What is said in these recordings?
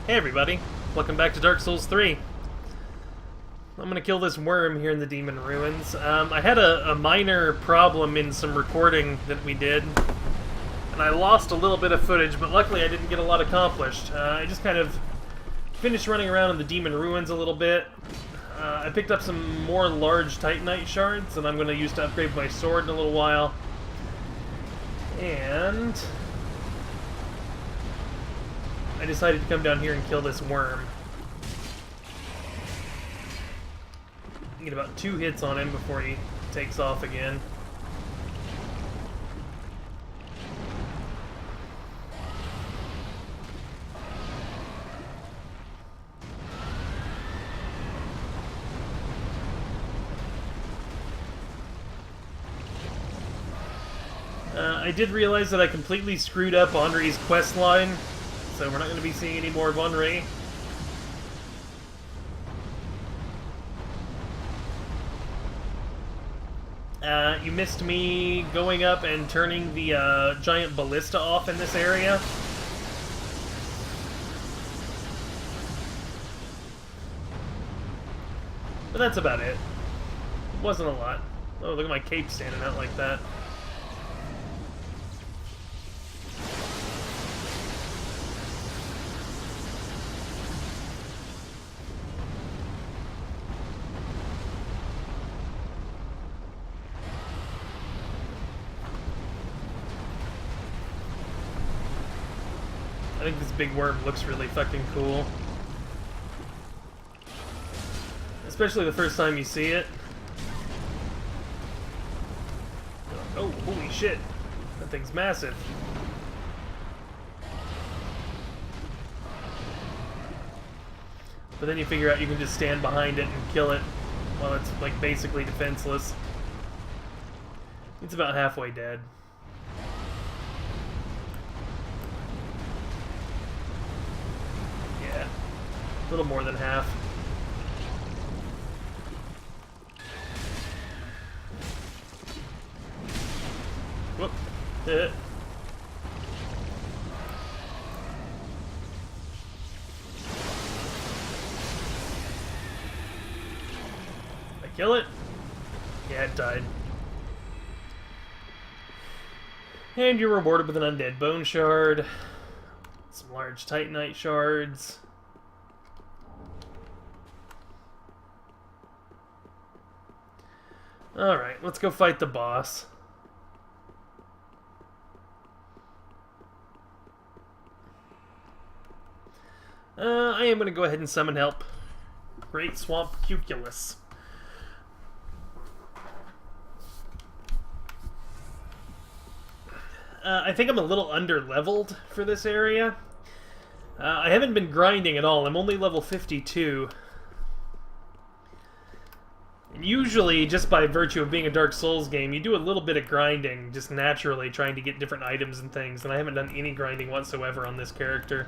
Hey everybody, welcome back to Dark Souls 3. I'm gonna kill this worm here in the Demon Ruins. I had a minor problem in some recording that we did, and I lost a little bit of footage, but luckily I didn't get a lot accomplished. I just kind of finished running around in the Demon Ruins a little bit. I picked up some more large Titanite shards, and I'm gonna use to upgrade my sword in a little while. And I decided to come down here and kill this worm. Get about 2 hits on him before he takes off again. I did realize that I completely screwed up Henri's quest line, so we're not going to be seeing any more of Henri. You missed me going up and turning the giant ballista off in this area. But that's about it. It wasn't a lot. Oh, look at my cape standing out like that. I think this big worm looks really fucking cool. Especially the first time you see it. Oh, holy shit. That thing's massive. But then you figure out you can just stand behind it and kill it while it's, like, basically defenseless. It's about halfway dead. A little more than half. Whoop. I kill it? Yeah, it died. And you're rewarded with an undead bone shard, some large titanite shards. Alright, let's go fight the boss. I am going to go ahead and summon help. Great Swamp Cuculus. I think I'm a little under-leveled for this area. I haven't been grinding at all. I'm only level 52. Usually, just by virtue of being a Dark Souls game, you do a little bit of grinding, just naturally, trying to get different items and things, and I haven't done any grinding whatsoever on this character.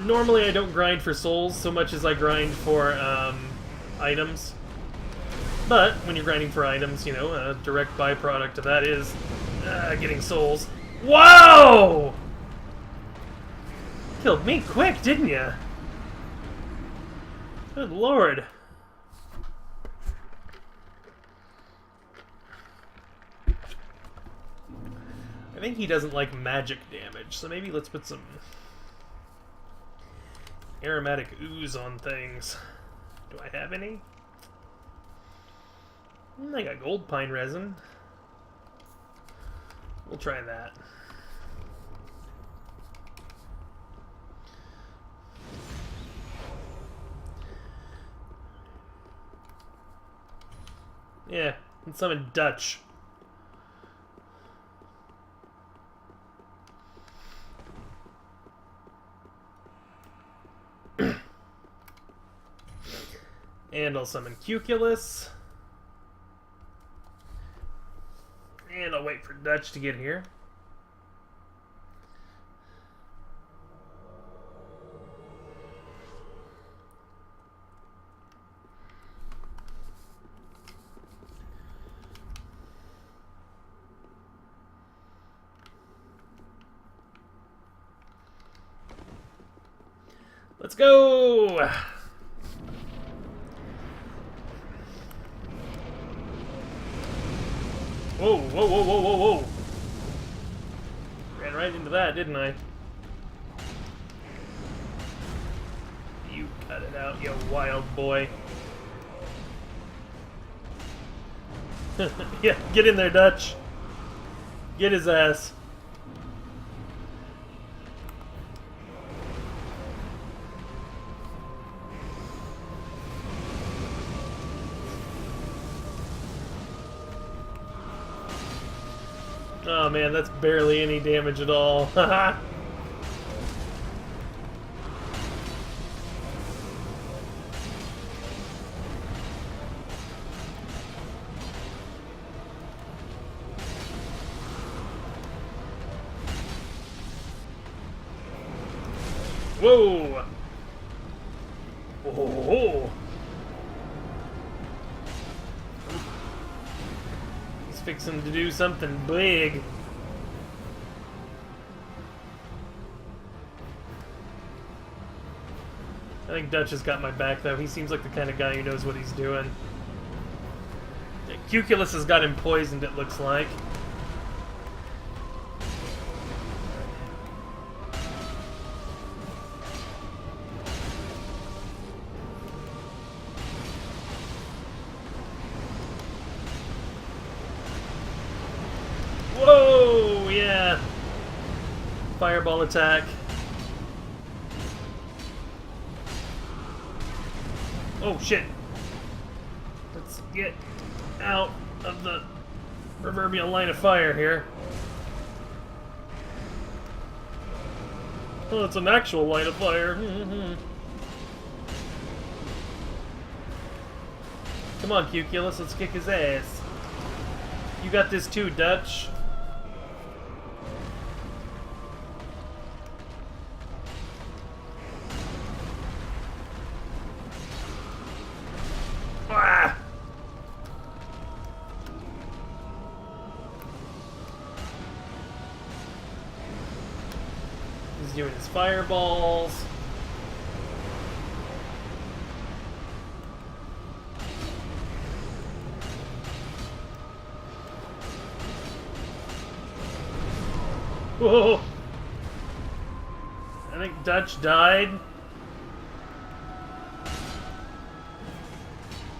Normally I don't grind for souls so much as I grind for items. But, when you're grinding for items, you know, a direct byproduct of that is getting souls. Whoa! Killed me quick, didn't ya? Good lord. I think he doesn't like magic damage, so maybe let's put some aromatic ooze on things. Do I have any? I got gold pine resin. We'll try that. Yeah, and some in Dutch. And I'll summon Cuculus. And I'll wait for Dutch to get here. Let's go! Whoa, whoa, whoa, whoa, whoa, whoa! Ran right into that, didn't I? You cut it out, you wild boy. Yeah, get in there, Dutch. Get his ass. Oh man, that's barely any damage at all. Haha. Whoa! Oh! He's fixing to do something big. I think Dutch has got my back, though. He seems like the kind of guy who knows what he's doing. Cuculus has got him poisoned, it looks like. Whoa! Yeah. Fireball attack. Oh shit. Let's get out of the proverbial line of fire here. Oh, it's an actual line of fire. Come on, Cuculus, let's kick his ass. You got this too, Dutch. Ah! He's doing his fireballs. Whoa! I think Dutch died.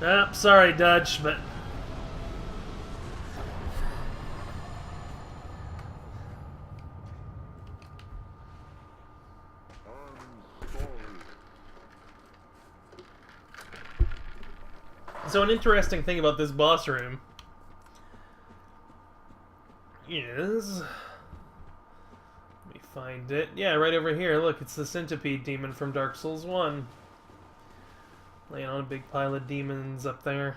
Ah, sorry, Dutch, but... So an interesting thing about this boss room is... Let me find it. Yeah, right over here. Look, it's the Centipede Demon from Dark Souls 1. Laying on a big pile of demons up there.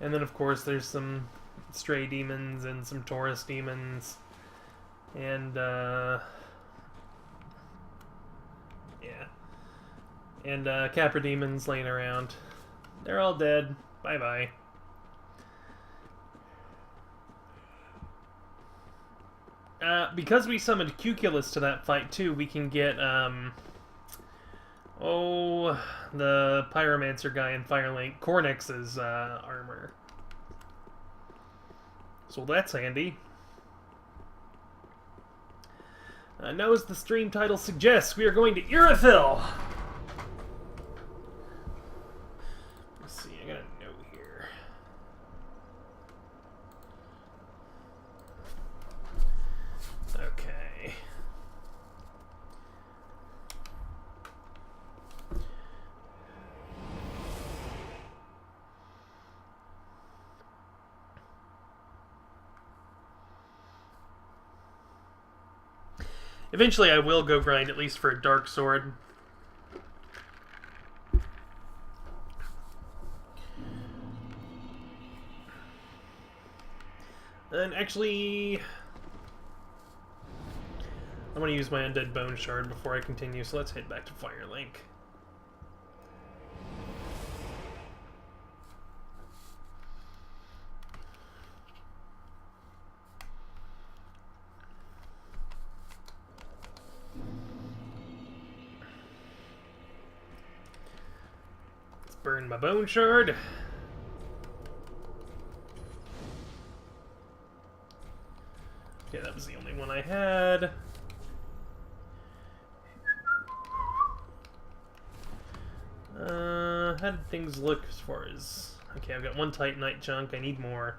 And then, of course, there's some stray demons and some Taurus demons. And, yeah. And, Capra demons laying around. They're all dead. Bye-bye. Because we summoned Cuculus to that fight, too, we can get, oh, the Pyromancer guy in Firelink, Cornex's armor. So that's handy. Now, as the stream title suggests, we are going to Irithyll! Let's see, I got a note here. Okay. Eventually I will go grind at least for a Dark Sword. And actually... I'm going to use my Undead Bone Shard before I continue, so let's head back to Firelink. Burn my bone shard. Okay, that was the only one I had. How did things look as far as... Okay, I've got one Titanite chunk. I need more.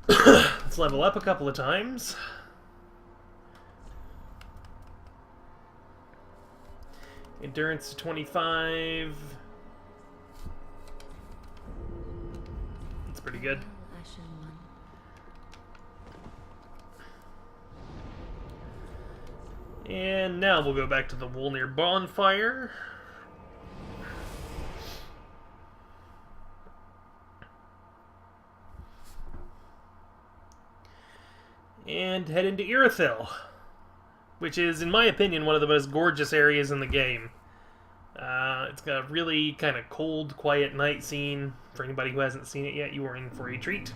Let's level up a couple of times. Endurance to 25. That's pretty good. And now we'll go back to the Wolnir bonfire. And head into Irithyll, which is, in my opinion, one of the most gorgeous areas in the game. It's got a really kind of cold, quiet night scene. For anybody who hasn't seen it yet, you are in for a treat.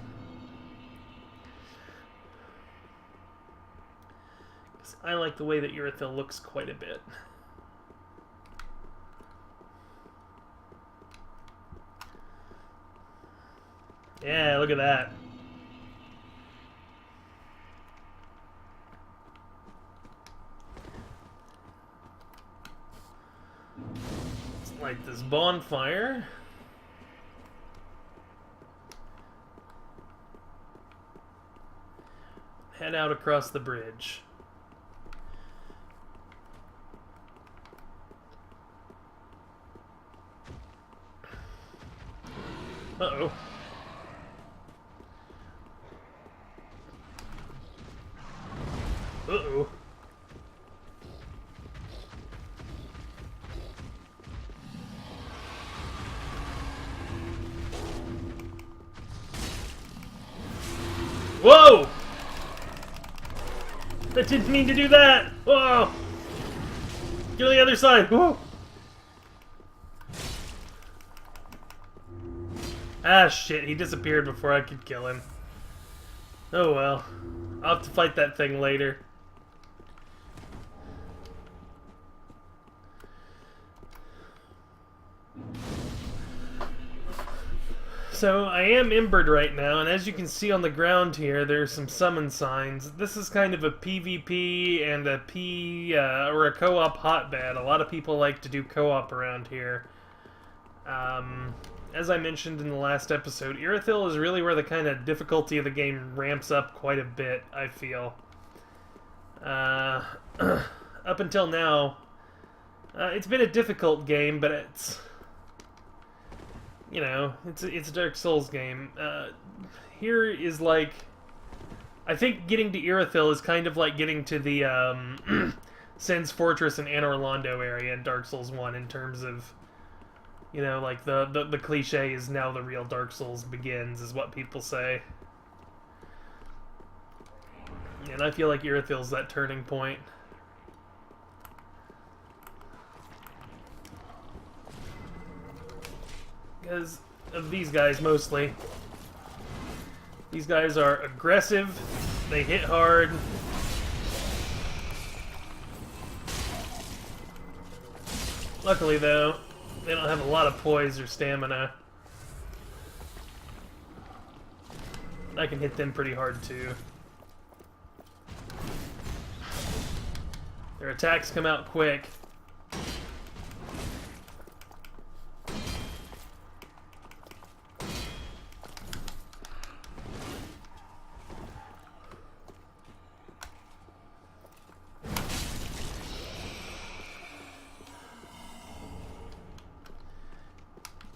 I like the way that Irithyll looks quite a bit. Yeah, look at that. Let's light this bonfire. Head out across the bridge. Uh-oh. Uh-oh. Whoa! I didn't mean to do that! Whoa! Get on the other side! Whoa! Ah, shit, he disappeared before I could kill him. Oh well. I'll have to fight that thing later. So, I am embered right now, and as you can see on the ground here, there's some summon signs. This is kind of a PvP and a or a co-op hotbed. A lot of people like to do co-op around here. As I mentioned in the last episode, Irithyll is really where the kind of difficulty of the game ramps up quite a bit, I feel. Up until now, it's been a difficult game, but it's... You know, it's a Dark Souls game. Here is like... I think getting to Irithyll is kind of like getting to the Sen's Fortress and Anor Londo area in Dark Souls 1 in terms of... You know, like, the cliche is now the real Dark Souls begins, is what people say. And I feel like Irithyll's that turning point. Because of these guys, mostly. These guys are aggressive, they hit hard. Luckily, though, they don't have a lot of poise or stamina. I can hit them pretty hard, too. Their attacks come out quick.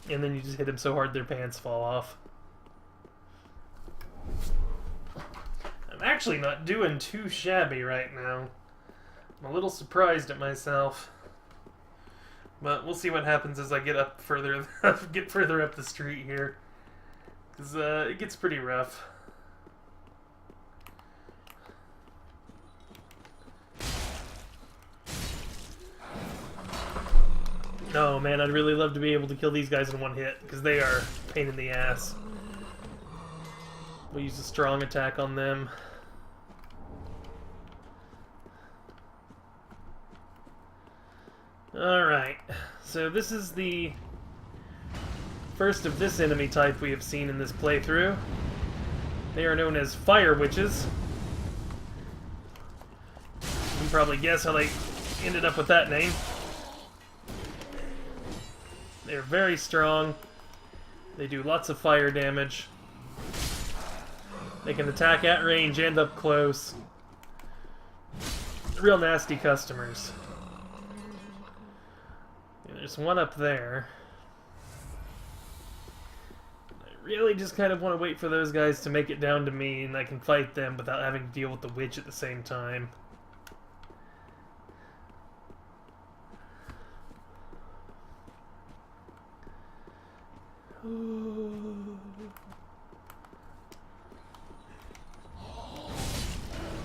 And then you just hit them so hard their pants fall off. I'm actually not doing too shabby right now. I'm a little surprised at myself. But we'll see what happens as I get up further get further up the street here. Because it gets pretty rough. Oh man, I'd really love to be able to kill these guys in one hit, because they are a pain in the ass. We'll use a strong attack on them. Alright, so this is the First of this enemy type we have seen in this playthrough. They are known as fire witches. You can probably guess how they ended up with that name. They're very strong. They do lots of fire damage. They can attack at range and up close. Real nasty customers. And there's one up there. I really just kind of want to wait for those guys to make it down to me and I can fight them without having to deal with the witch at the same time.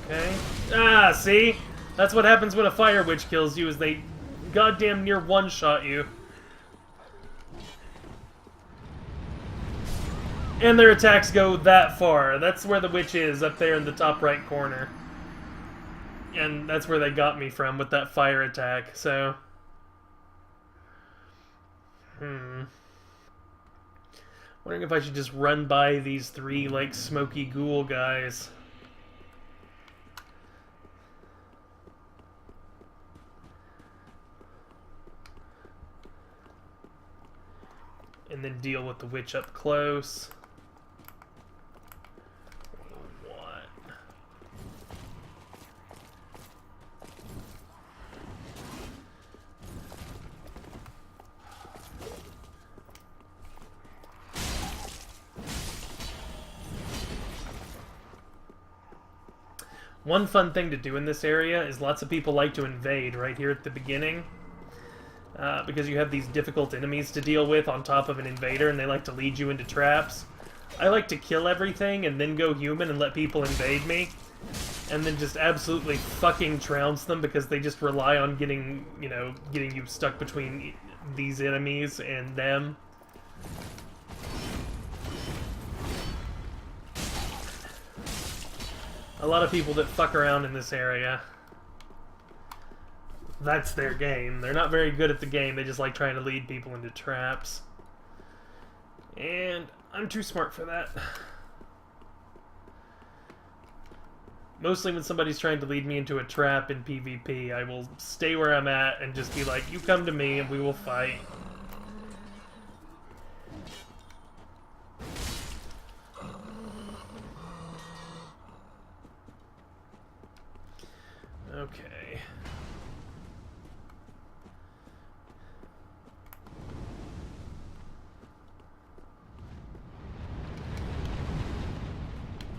Okay. Ah, see? That's what happens when a fire witch kills you, is they goddamn near one-shot you. And their attacks go that far. That's where the witch is, up there in the top right corner. And that's where they got me from with that fire attack, so... Wondering if I should just run by these three, like, smoky ghoul guys. And then deal with the witch up close. What? One fun thing to do in this area is lots of people like to invade right here at the beginning. Because you have these difficult enemies to deal with on top of an invader, and they like to lead you into traps. I like to kill everything and then go human and let people invade me. And then just absolutely fucking trounce them because they just rely on getting, you know, getting you stuck between these enemies and them. A lot of people that fuck around in this area. That's their game. They're not very good at the game, they just like trying to lead people into traps. And I'm too smart for that. Mostly when somebody's trying to lead me into a trap in PvP, I will stay where I'm at and just be like, you come to me and we will fight. Okay.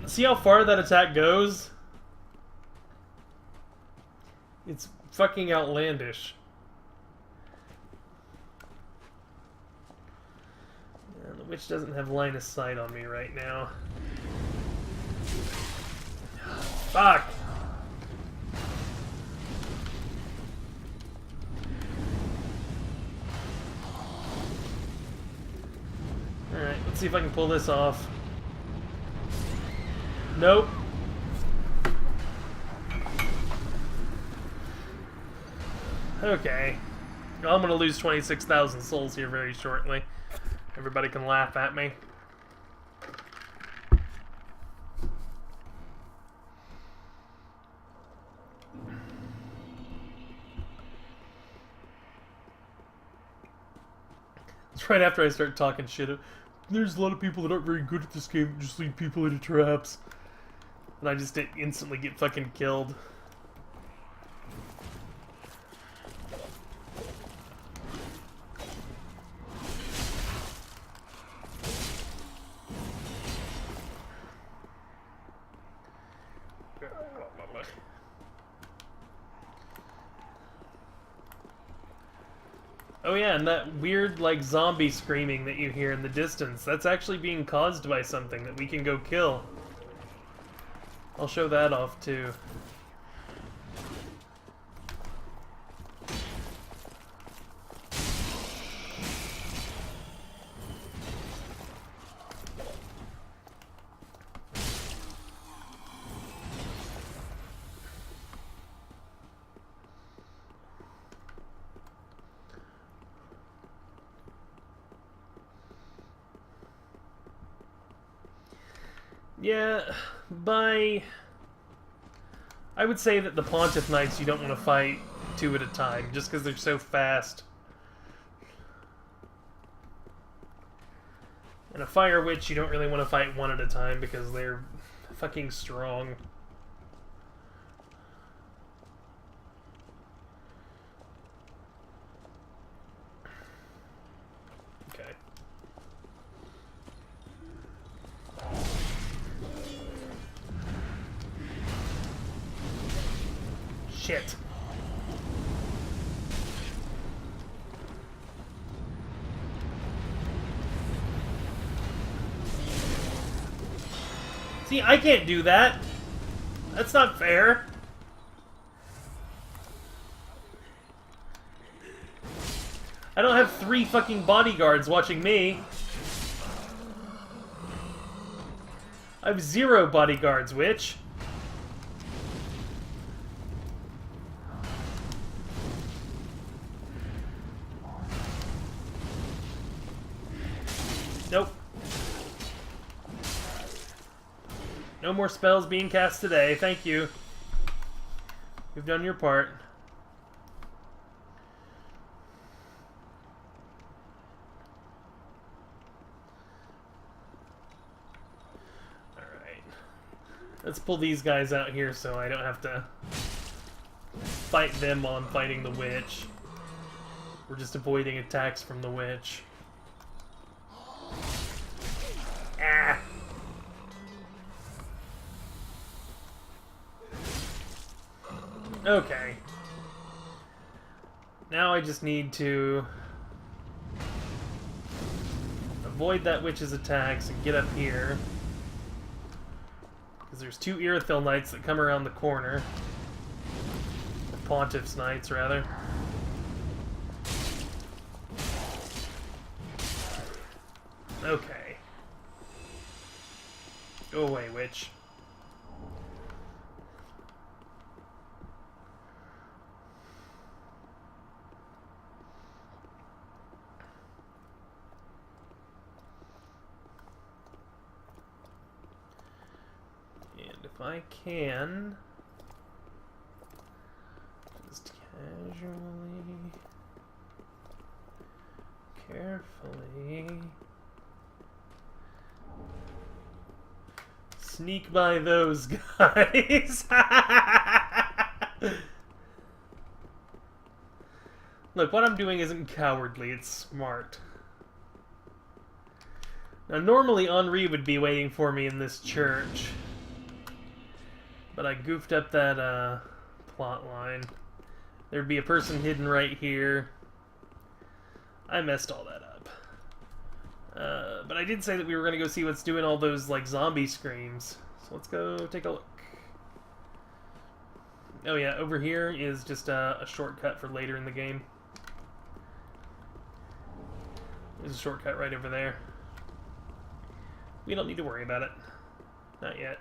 See how far that attack goes? It's fucking outlandish. And the witch doesn't have line of sight on me right now. Fuck! Alright, let's see if I can pull this off. Nope. Okay. Well, I'm gonna lose 26,000 souls here very shortly. Everybody can laugh at me. It's right after I start talking shit. There's a lot of people that aren't very good at this game that just lead people into traps. And I just instantly get fucking killed. Oh yeah, and that weird, like, zombie screaming that you hear in the distance, that's actually being caused by something that we can go kill. I'll show that off, too. Yeah, I would say that the Pontiff Knights you don't want to fight two at a time, just because they're so fast. And a Fire Witch you don't really want to fight one at a time, because they're fucking strong. Okay. Shit. See, I can't do that. That's not fair. I don't have 3 fucking bodyguards watching me. I have 0 bodyguards, witch. Nope. No more spells being cast today. Thank you. You've done your part. Alright. Let's pull these guys out here so I don't have to fight them while I'm fighting the witch. We're just avoiding attacks from the witch. Ah! Okay. Now I just need to avoid that witch's attacks and get up here. Because there's 2 Irithyll Knights that come around the corner. Or Pontiff's Knights, rather. Okay. Go away, witch. And if I can just casually, carefully sneak by those guys. Look, what I'm doing isn't cowardly, it's smart. Now, normally Henri would be waiting for me in this church. But I goofed up that plot line. There'd be a person hidden right here. I messed all that up. But I did say that we were going to go see what's doing all those, like, zombie screams. So let's go take a look. Oh yeah, over here is just a shortcut for later in the game. There's a shortcut right over there. We don't need to worry about it. Not yet.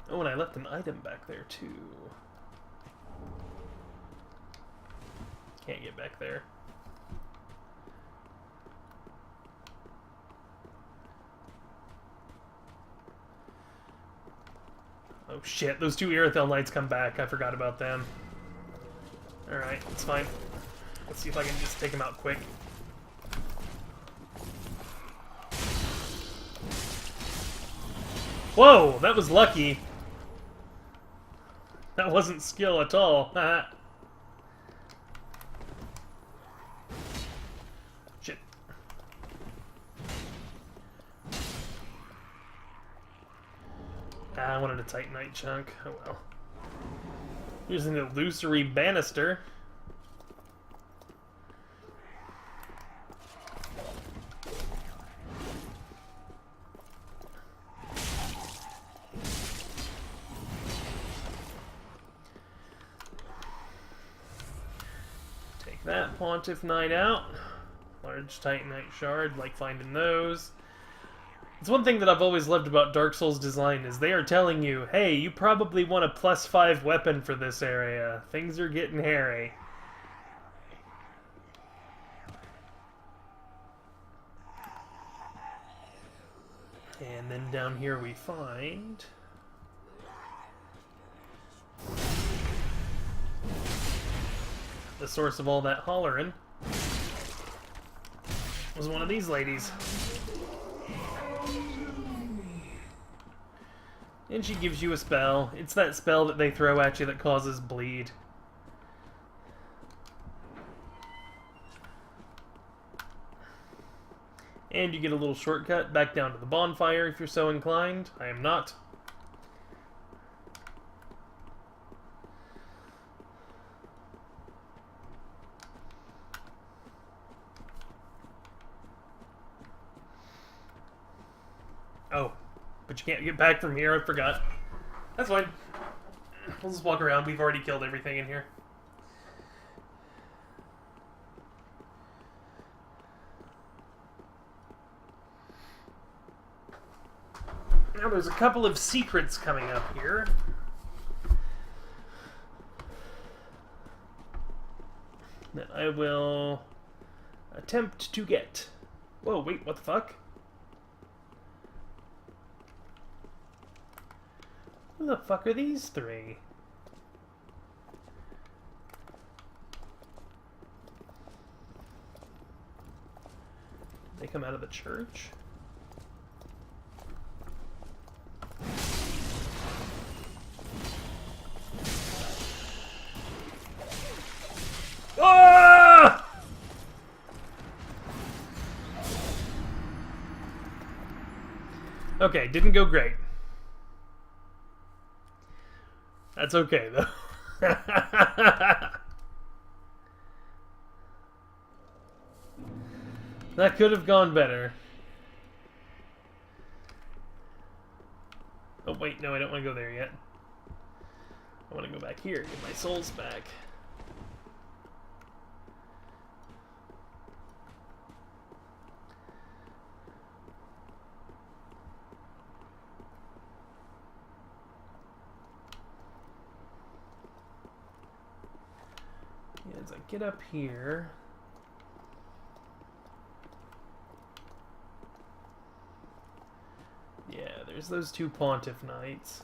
Oh, and I left an item back there, too. Can't get back there. Oh shit, those 2 Irithyll Knights come back. I forgot about them. Alright, it's fine. Let's see if I can just take them out quick. Whoa, that was lucky. That wasn't skill at all. Shit. I wanted a Titanite chunk. Oh well. Here's an illusory banister. Take that Pontiff Knight out. Large Titanite shard, like finding those. It's one thing that I've always loved about Dark Souls design is they are telling you, hey, you probably want a +5 weapon for this area. Things are getting hairy. And then down here we find... the source of all that hollering was one of these ladies. And she gives you a spell. It's that spell that they throw at you that causes bleed. And you get a little shortcut back down to the bonfire if you're so inclined. I am not. Oh, but you can't get back from here, I forgot. That's fine. We'll just walk around. We've already killed everything in here. Now there's a couple of secrets coming up here. That I will attempt to get. Whoa, wait, what the fuck? Who the fuck are these three? Did they come out of the church? Ah! Okay, didn't go great. That's okay, though. That could have gone better. Oh, wait, no, I don't want to go there yet. I want to go back here, get my souls back. As I get up here, yeah, there's those two Pontiff Knights.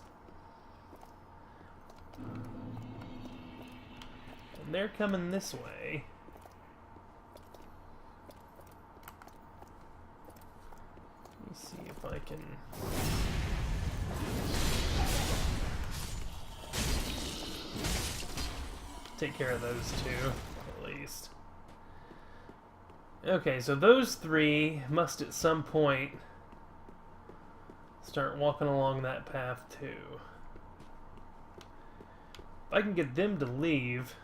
And they're coming this way. Let me see if I can... take care of those two, at least. Okay, so those three must at some point start walking along that path too. If I can get them to leave,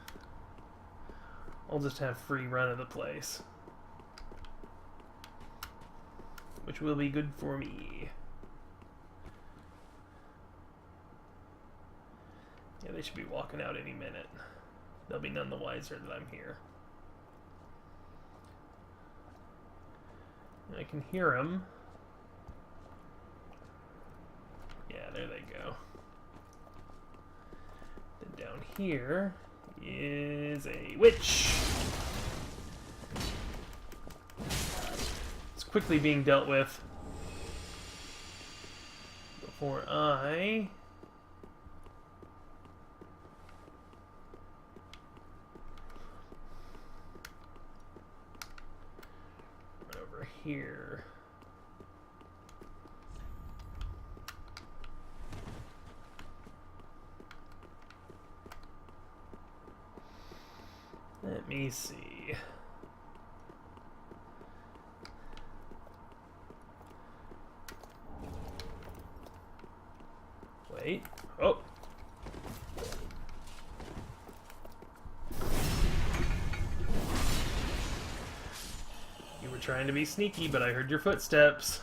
I'll just have free run of the place. Which will be good for me. Yeah, they should be walking out any minute. They'll be none the wiser that I'm here. I can hear them. Yeah, there they go. Then down here is a witch. It's quickly being dealt with before I... here. Let me see. Wait. Oh. Trying to be sneaky, but I heard your footsteps.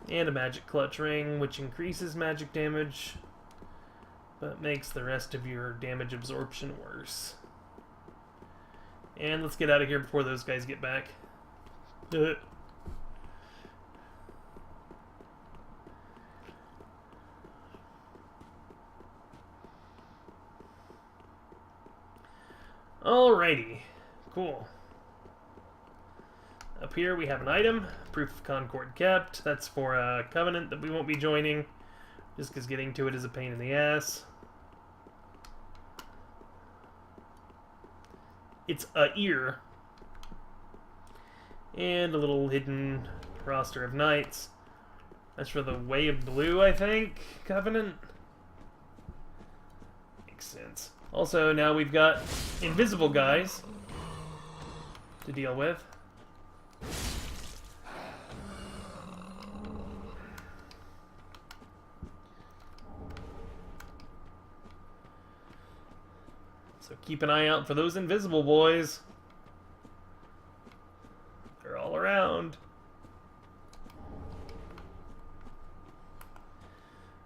And a magic clutch ring, which increases magic damage, but makes the rest of your damage absorption worse. And let's get out of here before those guys get back. Alrighty. Cool. Up here we have an item. Proof of Concord kept. That's for a covenant that we won't be joining. Just because getting to it is a pain in the ass. It's a ear. And a little hidden roster of knights. That's for the Way of Blue, I think, covenant. Makes sense. Also, now we've got invisible guys to deal with. So keep an eye out for those invisible boys. They're all around.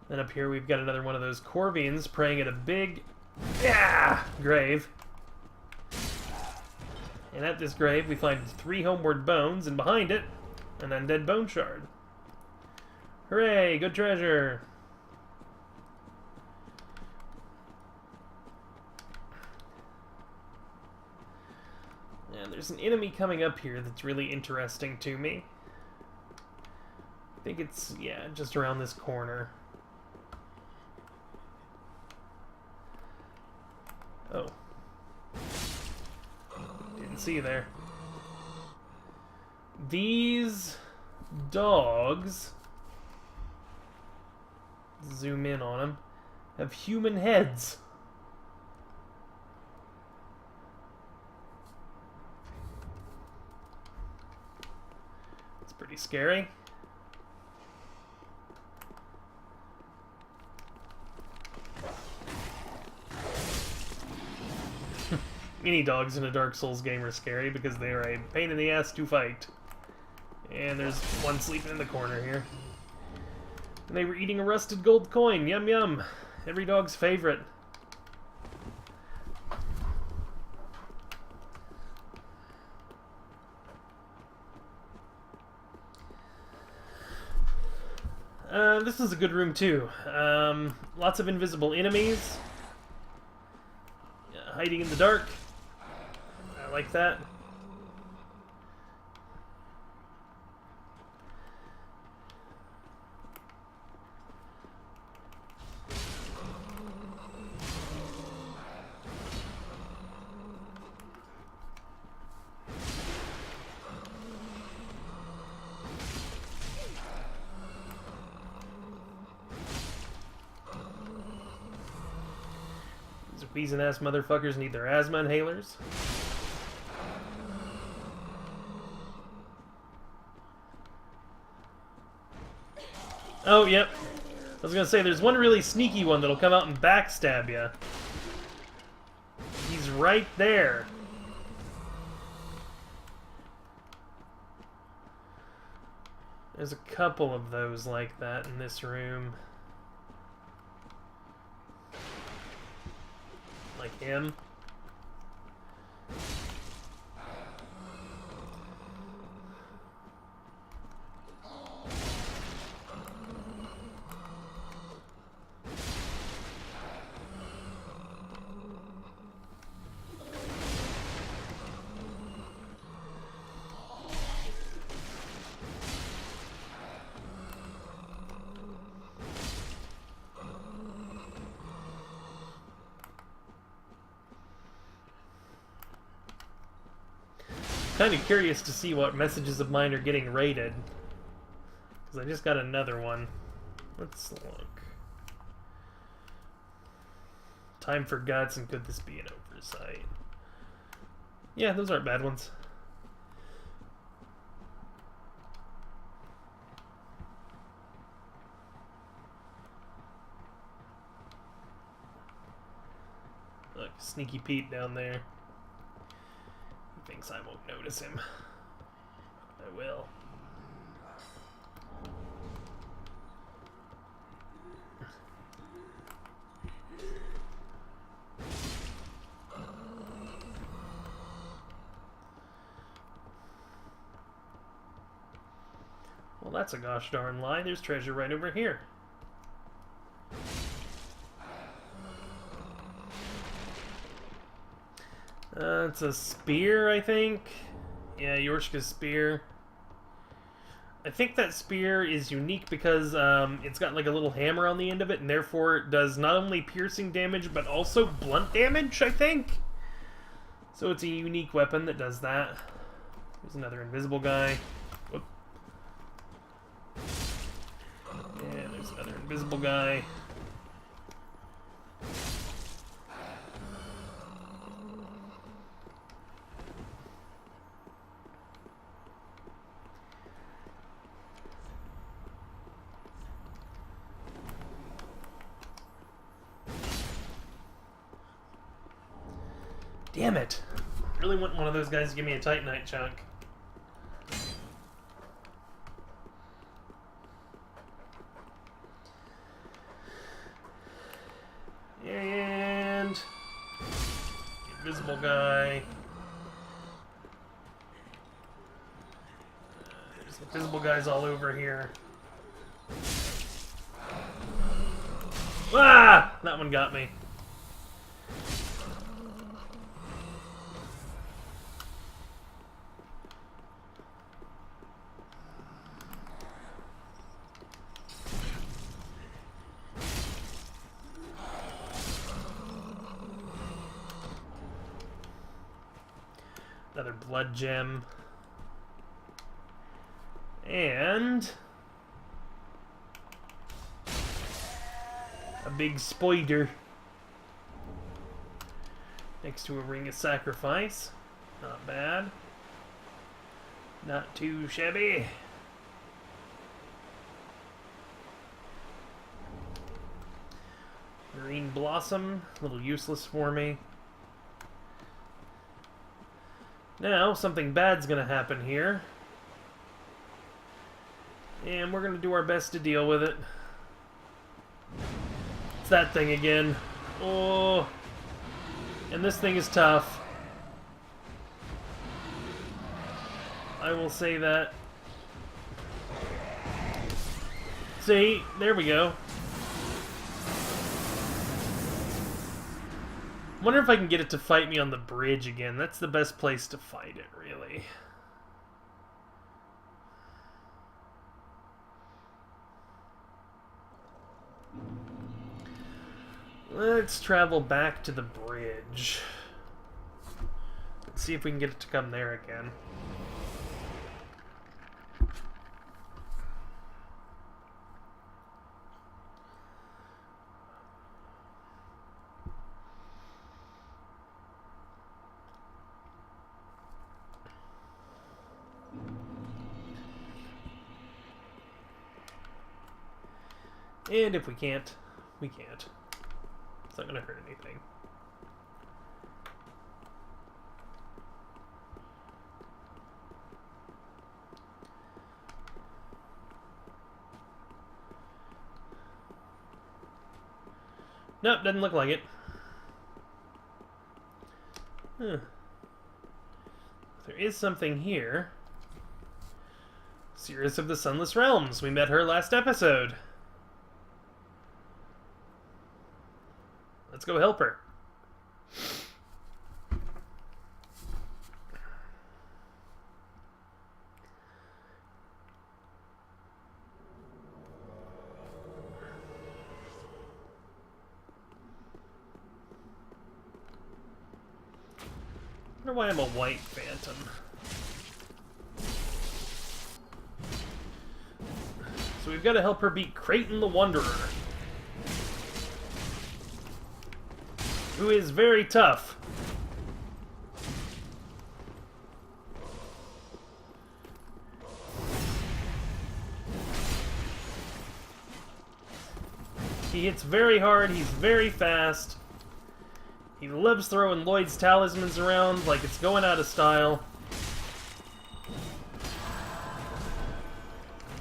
Then up here we've got another one of those Corvians praying at a big grave. And at this grave we find 3 homeward bones, and behind it, an undead bone shard. Hooray! Good treasure! And there's an enemy coming up here that's really interesting to me. I think it's, yeah, just around this corner. Oh. Didn't see you there. These dogs, zoom in on them, have human heads. It's pretty scary. Any dogs in a Dark Souls game are scary because they are a pain in the ass to fight. And there's one sleeping in the corner here. And they were eating a rusted gold coin. Yum yum. Every dog's favorite. This is a good room too. Lots of invisible enemies. Hiding in the dark. I like that. These wheezing ass motherfuckers need their asthma inhalers. Oh, yep. I was gonna say, there's one really sneaky one that'll come out and backstab you. He's right there. There's a couple of those like that in this room. Like him. Kind of curious to see what messages of mine are getting rated, because I just got another one. Let's look. Time for guts, and could this be an oversight? Yeah, those aren't bad ones. Look, Sneaky Pete down there. Thinks I won't notice him. I will. Well, that's a gosh darn lie. There's treasure right over here. It's a spear, I think. Yeah, Yorshka's spear. I think that spear is unique because it's got like a little hammer on the end of it, and therefore it does not only piercing damage, but also blunt damage, I think. So it's a unique weapon that does that. There's another invisible guy. Whoop. Yeah, there's another invisible guy. Damn it! I really want one of those guys to give me a Titanite chunk. And invisible guy. There's invisible guys all over here. Ah! That one got me. Another blood gem. And a big spider. Next to a ring of sacrifice. Not bad. Not too shabby. Green blossom. A little useless for me. Now, something bad's gonna happen here. And we're gonna do our best to deal with it. It's that thing again. Oh. And this thing is tough. I will say that. See, there we go. Wonder if I can get it to fight me on the bridge again. That's the best place to fight it, really. Let's travel back to the bridge. Let's see if we can get it to come there again. And if we can't, we can't. It's not going to hurt anything. Nope, doesn't look like it. Huh. There is something here. Seeress of the Sunless Realms. We met her last episode. Let's go help her. I wonder why I'm a white phantom. So we've got to help her beat Creighton the Wanderer, who is very tough. He hits very hard, he's very fast. He loves throwing Lloyd's talismans around like it's going out of style.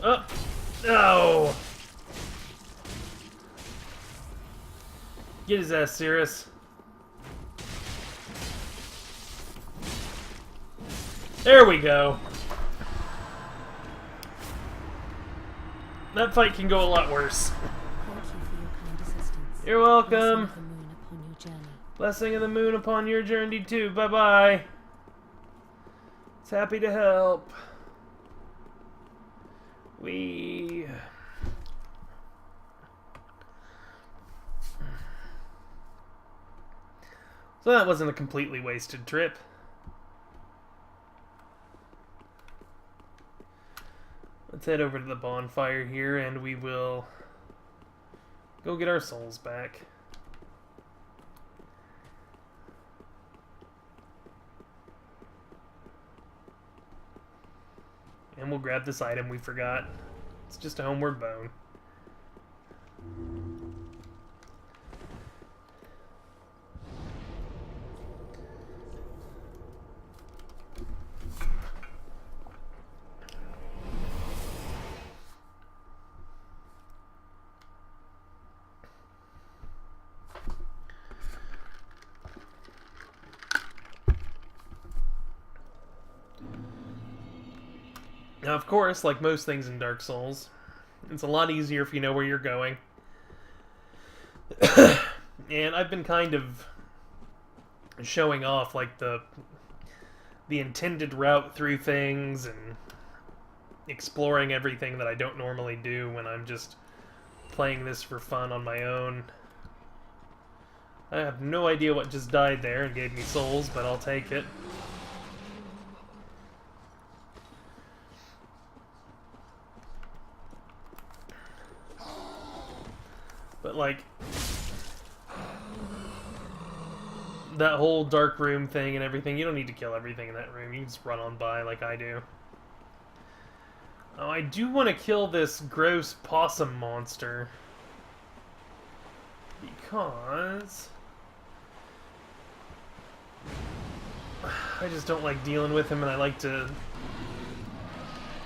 Oh! No! Get his ass, Seeress. There we go. That fight can go a lot worse. Thank you for your kind assistance. You're welcome. Blessing of the moon upon your journey. Blessing of the moon upon your journey too. Bye-bye. It's happy to help. So that wasn't a completely wasted trip. Let's head over to the bonfire here and we will go get our souls back. And we'll grab this item we forgot. It's just a homeward bone. Now, of course, like most things in Dark Souls, it's a lot easier if you know where you're going. And I've been kind of showing off, like, the intended route through things and exploring everything that I don't normally do when I'm just playing this for fun on my own. I have no idea what just died there and gave me souls, but I'll take it. But, like, that whole dark room thing and everything, you don't need to kill everything in that room. You can just run on by like I do. Oh, I do want to kill this gross possum monster. Because I just don't like dealing with him, and I like to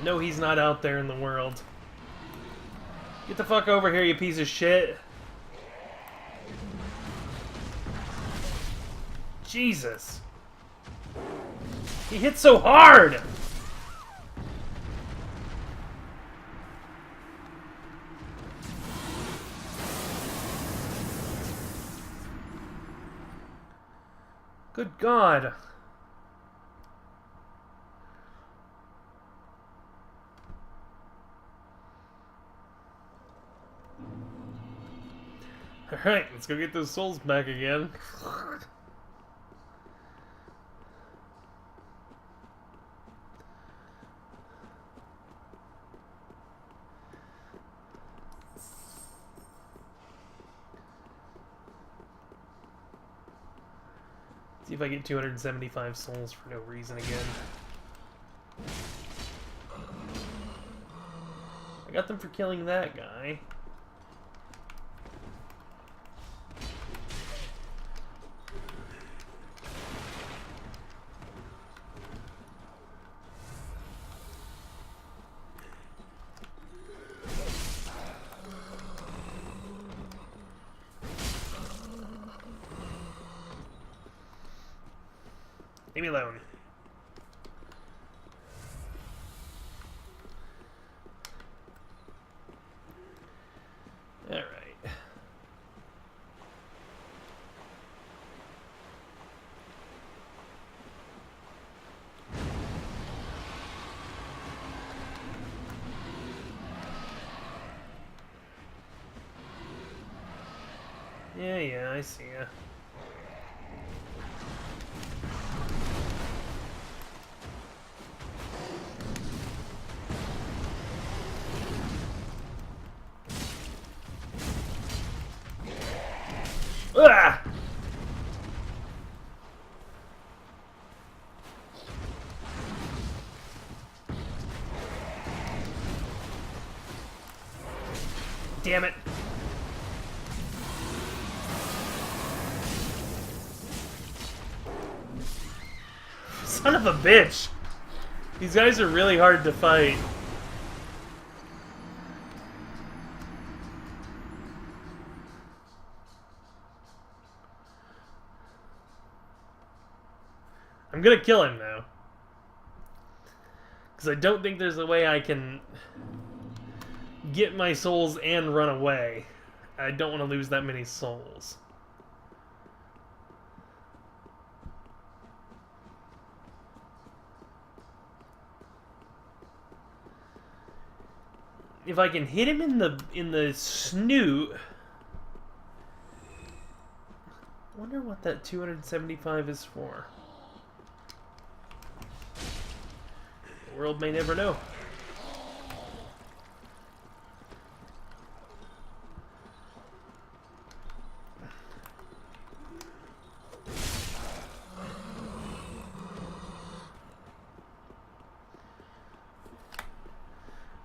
know he's not out there in the world. Get the fuck over here, you piece of shit. Jesus. He hit so hard! Good God. Alright, let's go get those souls back again. See if I get 275 souls for no reason again. I got them for killing that guy. Leave me alone. Alright. Yeah, I see ya. Ah! Damn it. Son of a bitch. These guys are really hard to fight. I'm gonna kill him now. Because I don't think there's a way I can get my souls and run away. I don't want to lose that many souls. If I can hit him in the snoot. I wonder what that 275 is for. The world may never know.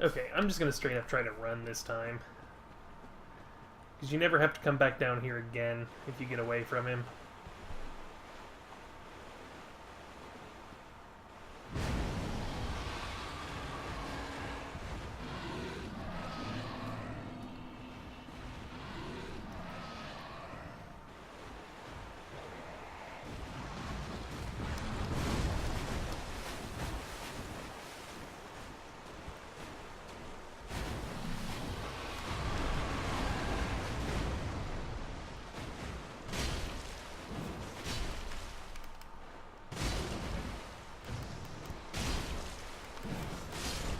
Okay, I'm just going to straight up try to run this time. Because you never have to come back down here again if you get away from him.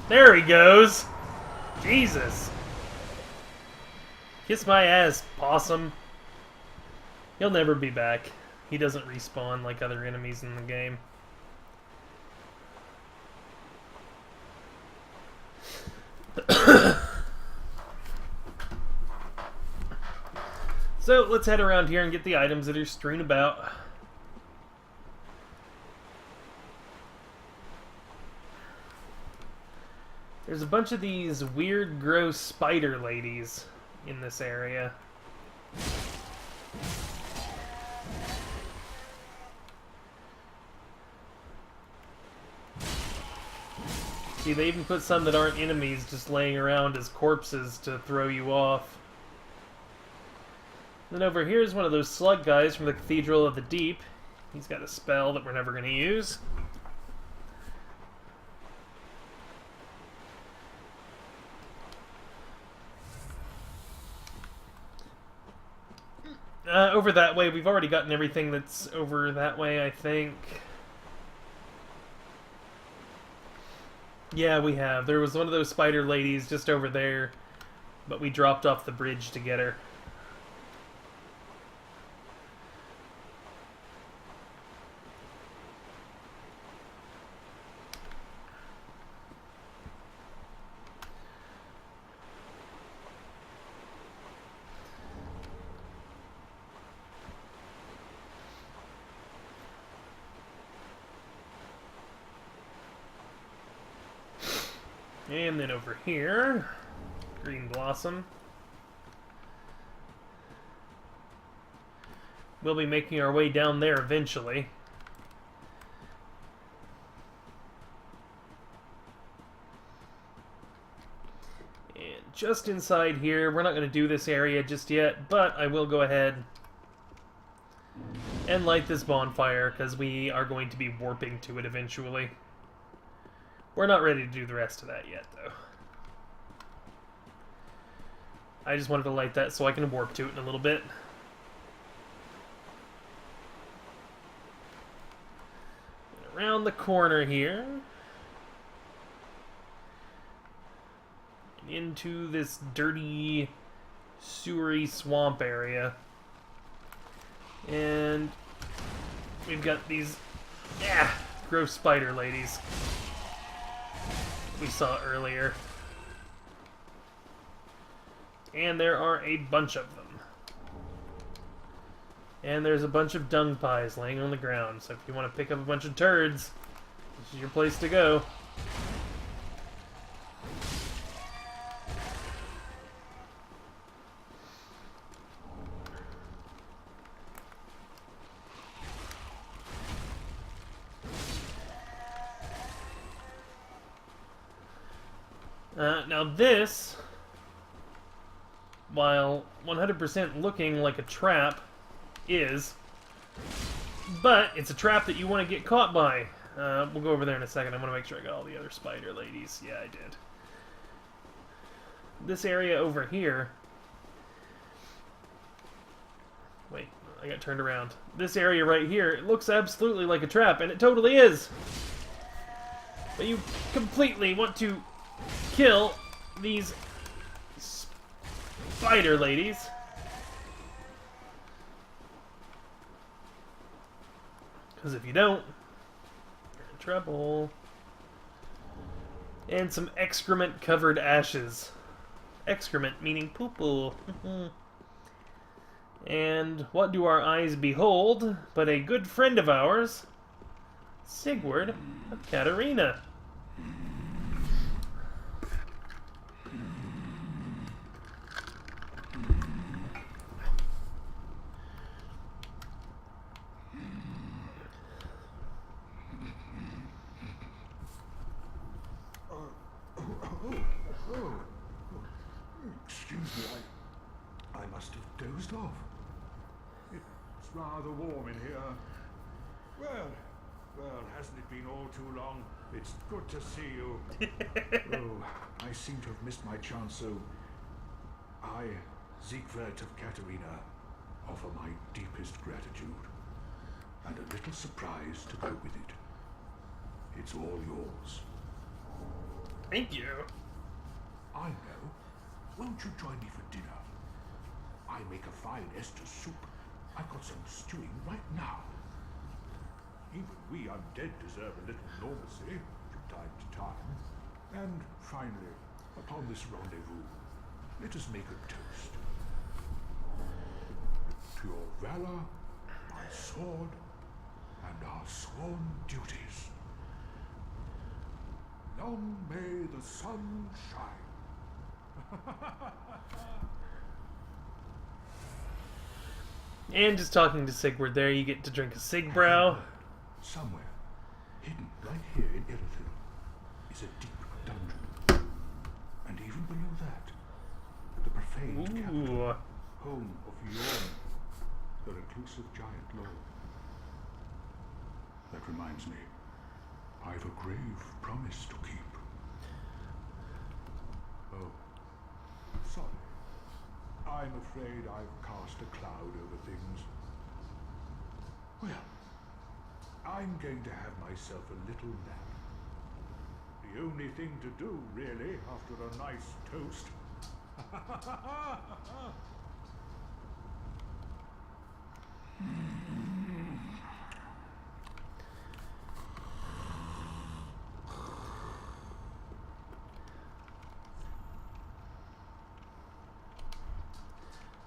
There he goes! Jesus! Kiss my ass, possum. He'll never be back. He doesn't respawn like other enemies in the game. So, let's head around here and get the items that are strewn about. There's a bunch of these weird, gross spider ladies in this area. See, they even put some that aren't enemies just laying around as corpses to throw you off. Then over here is one of those slug guys from the Cathedral of the Deep. He's got a spell that we're never going to use. Over that way, we've already gotten everything that's over that way, I think. Yeah, we have. There was one of those spider ladies just over there, but we dropped off the bridge to get her. And then over here, Green Blossom. We'll be making our way down there eventually. And just inside here, we're not going to do this area just yet, but I will go ahead and light this bonfire, because we are going to be warping to it eventually. We're not ready to do the rest of that yet, though. I just wanted to light that so I can warp to it in a little bit. And around the corner here. And into this dirty, sewery swamp area. And we've got these gross spider ladies we saw earlier. And there are a bunch of them. And there's a bunch of dung pies laying on the ground, so if you want to pick up a bunch of turds, this is your place to go. Now this, while 100% looking like a trap, but it's a trap that you want to get caught by. We'll go over there in a second. I want to make sure I got all the other spider ladies. Yeah, I did. this area over here... Wait, I got turned around. This area right here, it looks absolutely like a trap, and it totally is! But you completely want to kill these spider ladies. Because if you don't, you're in trouble. And some excrement-covered ashes. Excrement meaning poo-poo. And what do our eyes behold but a good friend of ours, Sigurd of Katarina. Excuse me, I must have dozed off. It's rather warm in here. Well, hasn't it been all too long? It's good to see you. Oh, I seem to have missed my chance, so I, Siegward of Katarina, offer my deepest gratitude and a little surprise to go with it. It's all yours. Thank you. I know. Won't you join me for dinner? I make a fine Esther soup. I've got some stewing right now. Even we undead deserve a little normalcy from time to time. And finally, upon this rendezvous, let us make a toast. To your valor, my sword, and our sworn duties. Long may the sun shine. And just talking to Sigurd there, you get to drink a Sigbrow. Somewhere, hidden right here in Irithyll, is a deep dungeon. And even below that, the profaned capital, home of Yorn, the reclusive giant lord. That reminds me, I've a grave promise to keep. Oh, sorry. I'm afraid I've cast a cloud over things. Well, I'm going to have myself a little nap. The only thing to do, really, after a nice toast.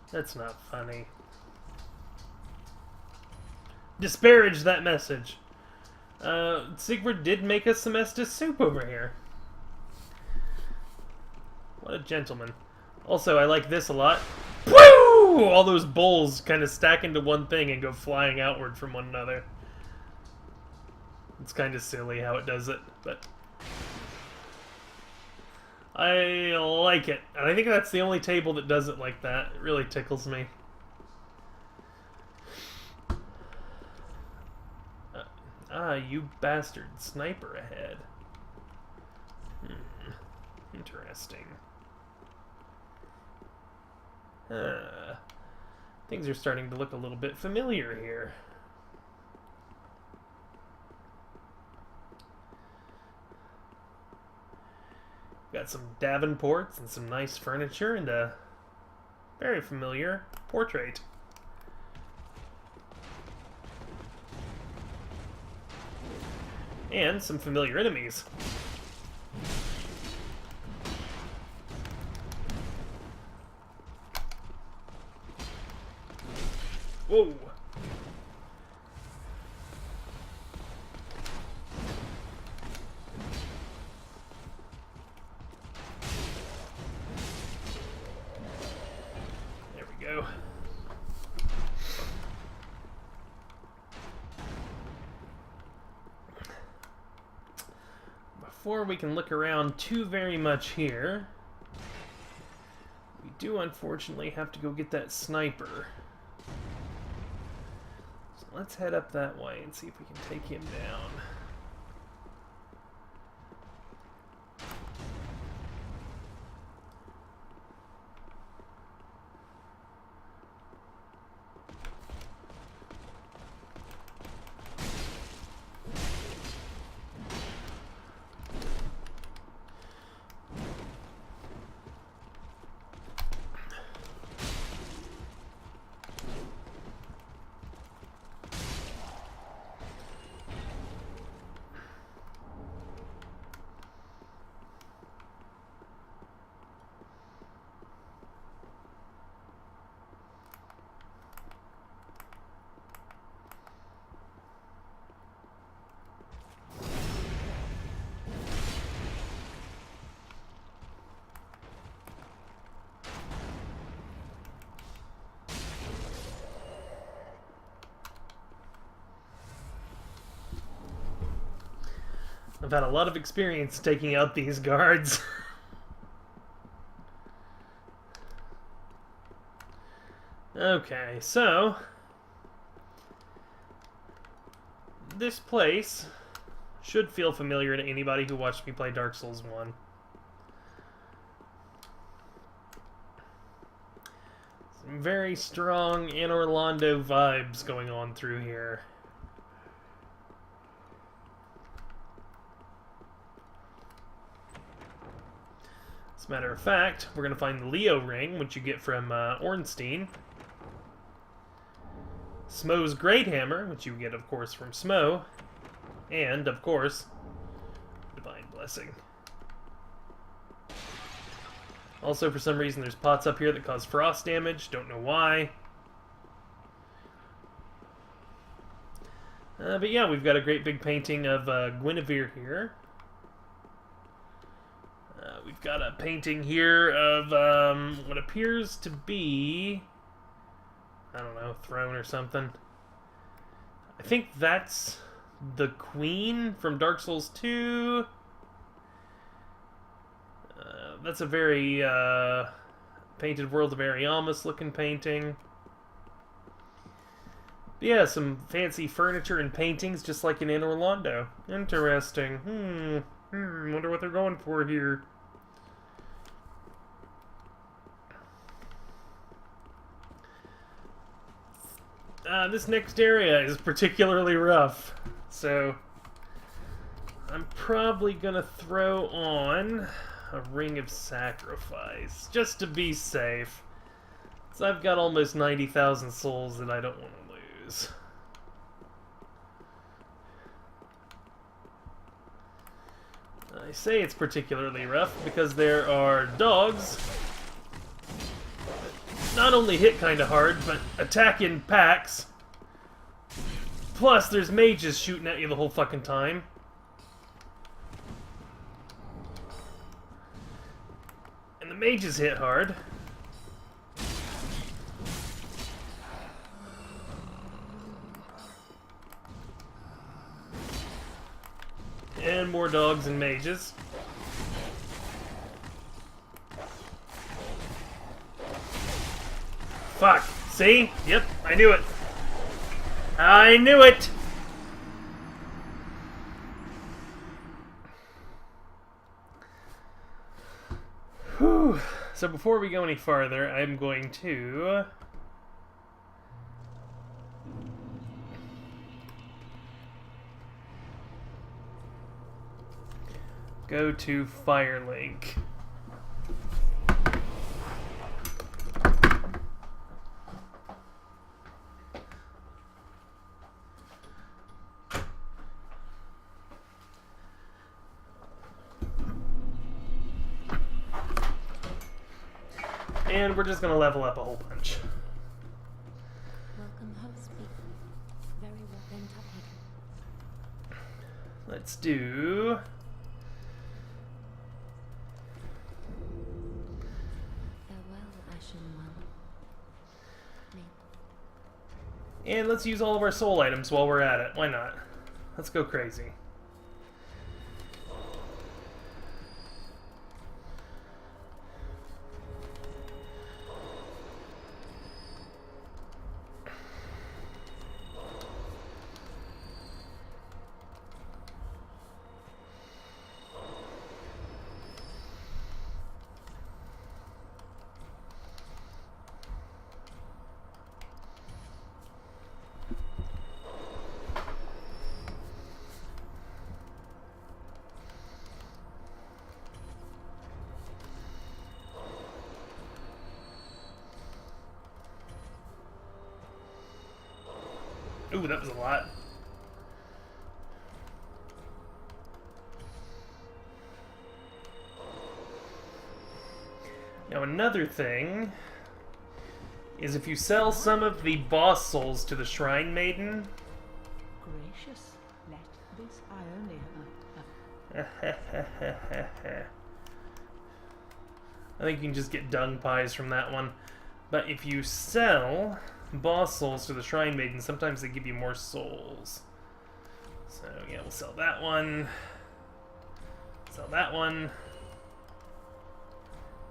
That's not funny. Disparage that message. Sigurd did make us some Estus soup over here. What a gentleman. Also, I like this a lot. Woo! All those bowls kind of stack into one thing and go flying outward from one another. It's kind of silly how it does it, but I like it. And I think that's the only table that does it like that. It really tickles me. You bastard. Sniper ahead. Interesting. Things are starting to look a little bit familiar here. Got some Davenports and some nice furniture and a very familiar portrait. And some familiar enemies. Whoa! There we go. Before we can look around too very much here, we do unfortunately have to go get that sniper. So let's head up that way and see if we can take him down. I've had a lot of experience taking out these guards. Okay, so this place should feel familiar to anybody who watched me play Dark Souls 1. Some very strong Anne Orlando vibes going on through here. As a matter of fact, we're going to find the Leo ring, which you get from Ornstein. Smo's Great Hammer, which you get, of course, from Smo. And, of course, Divine Blessing. Also, for some reason, there's pots up here that cause frost damage. Don't know why. But yeah, we've got a great big painting of Guinevere here. We've got a painting here of what appears to be, I don't know, throne or something. I think that's the Queen from Dark Souls 2. That's a very painted World of Ariamis looking painting. But yeah, some fancy furniture and paintings just like in Orlando. Interesting. Wonder what they're going for here. This next area is particularly rough, so I'm probably gonna throw on a Ring of Sacrifice, just to be safe. So I've got almost 90,000 souls that I don't want to lose. I say it's particularly rough because there are dogs that not only hit kinda hard, but attack in packs. Plus, there's mages shooting at you the whole fucking time. And the mages hit hard. And more dogs and mages. Fuck. See? Yep, I knew it. I knew it! Whew. So before we go any farther, I'm going to go to Firelink. And we're just going to level up a whole bunch. Welcome home, speak. Very well bent up. Let's do... Farewell, Ashen One. Me. And let's use all of our soul items while we're at it. Why not? Let's go crazy. Ooh, that was a lot. Now another thing is if you sell some of the boss souls to the Shrine Maiden... Gracious, let this I only I think you can just get dung pies from that one. But if you sell boss souls to the Shrine Maiden, sometimes they give you more souls. So yeah, we'll sell that one. Sell that one.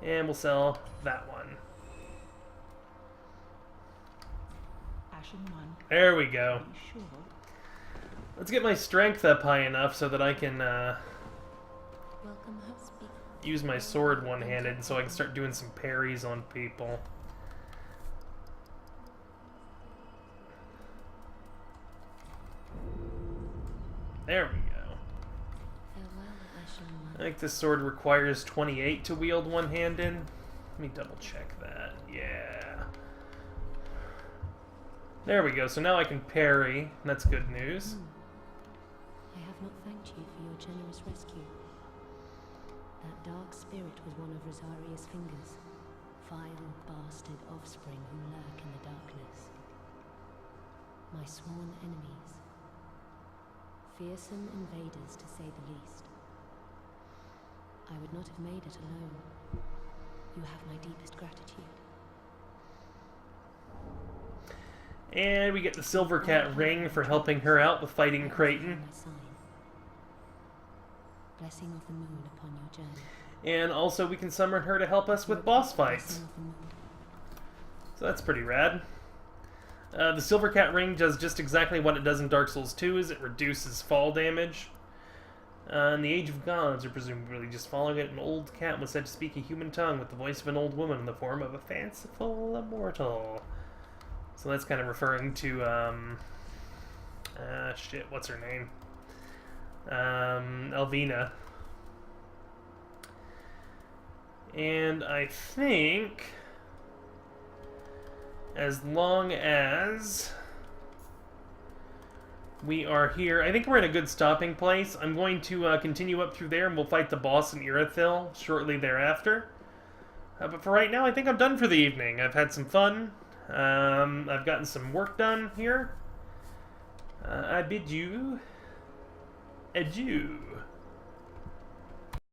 And we'll sell that one. Ashen one. There we go. Be sure. Let's get my strength up high enough so that I can Welcome home. Speak. use my sword one-handed so I can start doing some parries on people. There we go. Farewell, Ashen I One. think this sword requires 28 to wield one-handed. Let me double check that. Yeah. There we go. So now I can parry. That's good news. I have not thanked you for your generous rescue. That dark spirit was one of Rosaria's fingers. Vile bastard offspring who lurk in the darkness. My sworn enemies. Fearsome invaders, to say the least. I would not have made it alone. You have my deepest gratitude. And we get the Silver Cat ring for helping her out with fighting Creighton. My sign. Blessing of the moon upon your journey. And also we can summon her to help us with boss fights. Blessing of the moon. So that's pretty rad. The Silver Cat ring does just exactly what it does in Dark Souls 2, is it reduces fall damage. In the Age of Gods, or presumably just following it, an old cat was said to speak a human tongue with the voice of an old woman in the form of a fanciful immortal. So that's kind of referring to, shit, what's her name? Elvina. And I think, as long as we are here, I think we're in a good stopping place. I'm going to continue up through there, and we'll fight the boss in Irithyll shortly thereafter. But for right now, I think I'm done for the evening. I've had some fun. I've gotten some work done here. I bid you adieu.